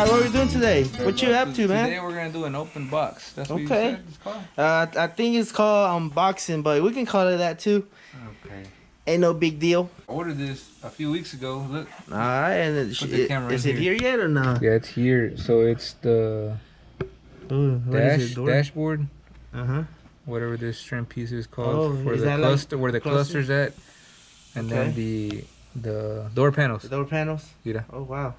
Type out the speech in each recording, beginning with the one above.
Scott, what are we doing today? What you up to, man? Today we're gonna do an open box. That's what you said it's called? I think it's called unboxing, but we can call it that too. Okay. Ain't no big deal. I ordered this a few weeks ago. Look. Alright, and is it here yet or not? Yeah, it's here. So it's the dashboard. Whatever this trim piece is called for the cluster, where the cluster's at, and then the door panels. The door panels. Yeah. Oh wow.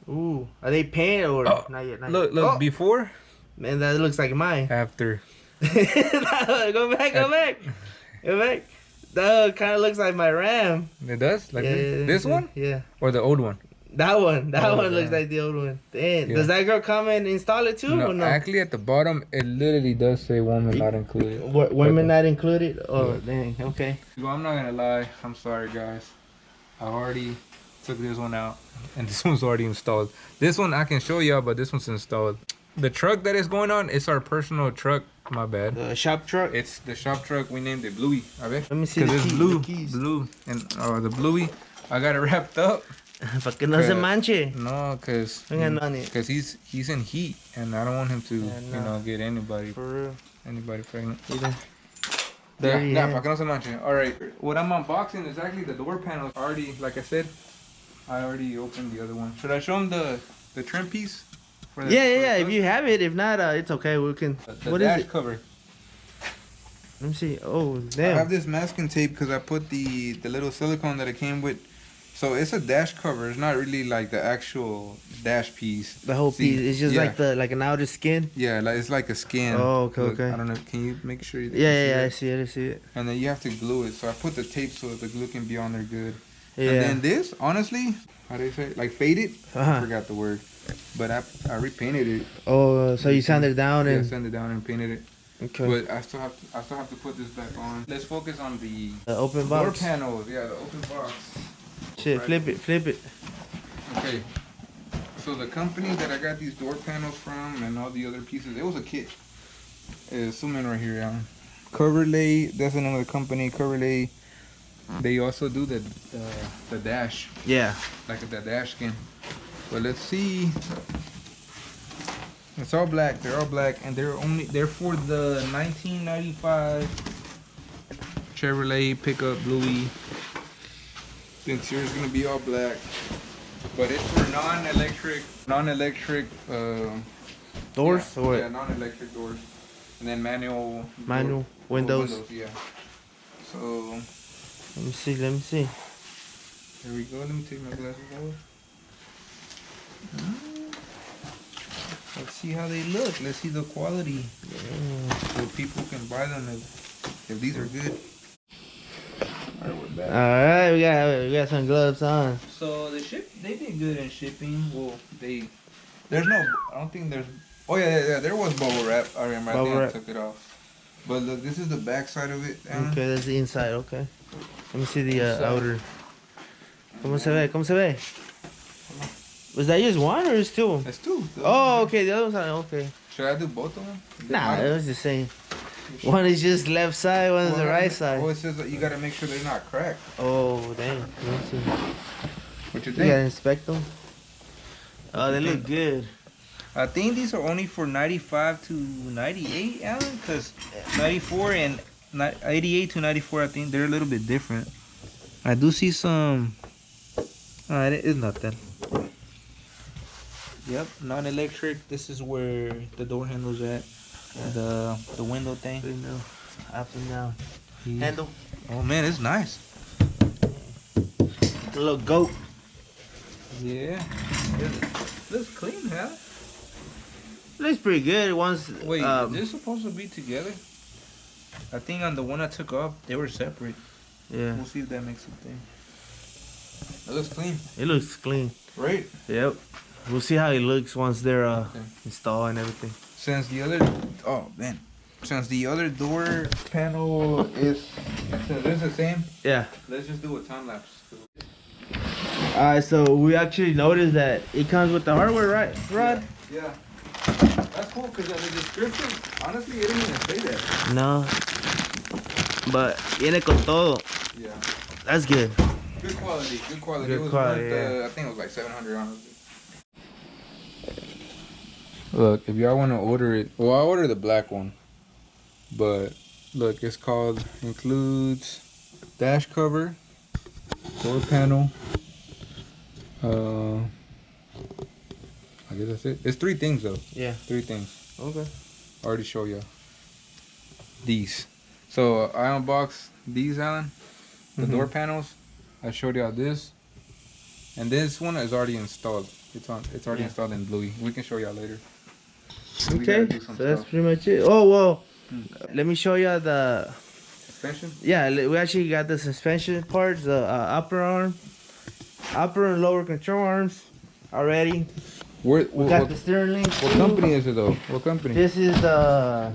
Ooh, are they painted or not yet? Not look, yet. before. Man, that looks like mine. After. Go back. That kind of looks like my Ram. It does? Like this one? Yeah. Or the old one? That one looks like the old one. Damn. Yeah. Does that girl come and install it too? No, or no? Actually at the bottom it literally does say women not included. Women not included? Oh, dang. Okay. Well, I'm not gonna lie. I'm sorry, guys. I already took this one out, and this one's already installed. This one I can show y'all, but this one's installed. The truck that is going on, it's our personal truck. My bad. The shop truck? It's the shop truck. We named it Bluey. Let me see the it's keys. Blue. And the Bluey, I got it wrapped up. Para que no se manche. No, because he's in heat, and I don't want him to, you know, get anybody pregnant. Yeah, para que no se manche. All right, what I'm unboxing is actually the door panels. Already, like I said, I already opened the other one. Should I show him the trim piece? Yeah. If you have it, if not, it's okay. We can. What dash is it? Cover. Let me see. Oh, damn. I have this masking tape because I put the little silicone that it came with. So it's a dash cover. It's not really like the actual dash piece. The whole piece. It's just like an outer skin. Yeah, it's like a skin. Oh, okay, Look, okay. I don't know. Can you make sure you? Yeah, I see it. And then you have to glue it. So I put the tape so the glue can be on there good. Yeah. And then this, honestly, how do you say it? Like faded? I forgot the word. But I repainted it. Oh, so you sanded it down and sanded it down and painted it. Okay. But I still have to put this back on. Let's focus on the open box. Door panels. Yeah, the open box. Shit, right. flip it. Okay. So the company that I got these door panels from and all the other pieces, it was a kit. Zoom in right here, yeah. Coverlay, that's the name of the company. Coverlay. They also do the dash. Yeah. Like the dash skin. But let's see. It's all black. They're all black, and they're for the 1995 Chevrolet pickup Bluey. The interior is gonna be all black, but it's for non-electric doors. Yeah, yeah, non-electric doors, and then manual windows. Yeah. So let me see. Here we go. Let me take my glasses off. Let's see how they look. Let's see the quality. So people can buy them if these are good. Alright, we're back. Alright, we got some gloves on. So they did good in shipping. Well, I don't think there's. Oh yeah, there was bubble wrap. I remember. I took it off. But look, this is the back side of it. Okay, that's the inside. Okay. Let me see the outer. ¿Cómo se ve? Was that just one or is two? It's two. Oh, okay. The other one's okay. Should I do both of them? Nah, it was the same. One is just left side, one is the right side. Oh, it says that you gotta make sure they're not cracked. Oh, dang. What you think? You gotta inspect them. Oh, they look good. I think these are only for 95 to 98, Alan, because 94 and 88 to 94, I think they're a little bit different. I do see some. It is not that. Yep, non-electric. This is where the door handle's at. The window thing. Up and down. Handle. Oh man, it's nice. It's a little goat. Yeah. It looks clean, huh? Looks pretty good. Wait, is this supposed to be together? I think on the one I took off, they were separate. Yeah. We'll see if that makes a thing. It looks clean. It looks clean. Right? Yep. We'll see how it looks once they're installed and everything. Since the other door panel is the same. Yeah. Let's just do a time lapse. Alright, so we actually noticed that it comes with the hardware, right, Rod? Yeah. That's cool because in the description, honestly, it didn't even say that. No. But viene con todo. Yeah. That's good. Good quality. Good quality. I think it was like $700. Look, if y'all want to order it, well, I ordered the black one, but look, it's called, includes dash cover, door panel, I guess that's it. It's 3 things though. Yeah. 3 things. Okay. I already show y'all these. So I unboxed these, Alan, the door panels. I showed y'all this, and this one is already installed. It's already installed in Bluey. We can show y'all later. Okay, so that's pretty much it. Oh, well, let me show you the suspension. Yeah, we actually got the suspension parts, the upper and lower control arms already. We got the steering link. What company is it though? What company? This is the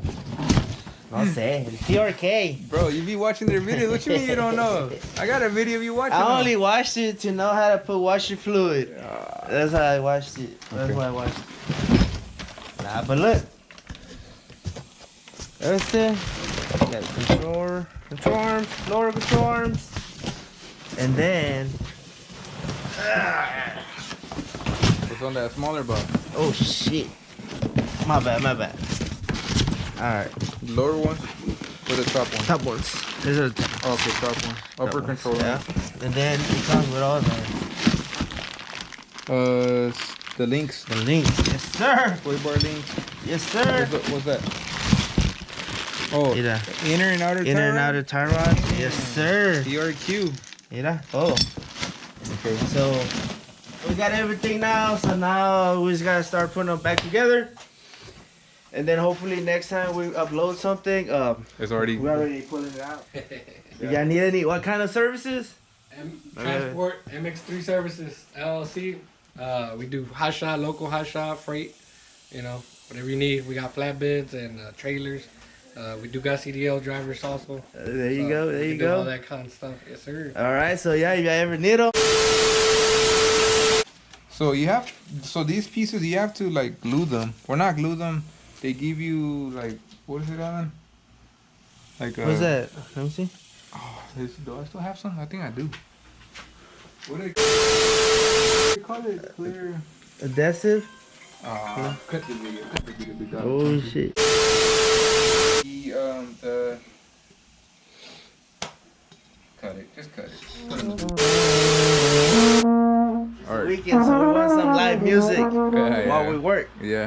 no sé, TRK. Bro, you be watching their videos. What you mean you don't know? I got a video of you watching. I only watched it to know how to put washer fluid. That's how I watched it. That's why I watched it. Nah, but look. That's it. Got control arms, lower control arms, and then. What's on that smaller box? Oh shit! My bad. All right. Lower ones or the top ones? Top ones. These are the top. Oh, okay, top one. Upper control. Yeah. And then it comes with all the links. The links. Yes, sir. Sway bar links. Yes, sir. What's that? Oh, Mira. Inner and outer tie rod. Yes, sir. TRQ. Mira. Oh. Okay. So we got everything now. So now we just gotta start putting them back together. And then hopefully next time we upload something, it's already. We're already pulling it out. You guys need any? What kind of services? Transport MX3 Services LLC. We do hot shot, local hot shot, freight. You know, whatever you need. We got flatbeds and trailers. We do got CDL drivers also. There you go. There you go. All that kind of stuff. Yes, sir. All right. So yeah, if you ever need them. So these pieces you have to like glue them, or not glue them. They give you like, what is it, Alan? Like what's that? Let me see. Oh, do I still have some? I think I do. What do they call it? Clear. Adhesive. Cut the video. Big dog. Oh shit. Just cut it. All right. Weekend, so we want some live music while we work. Yeah.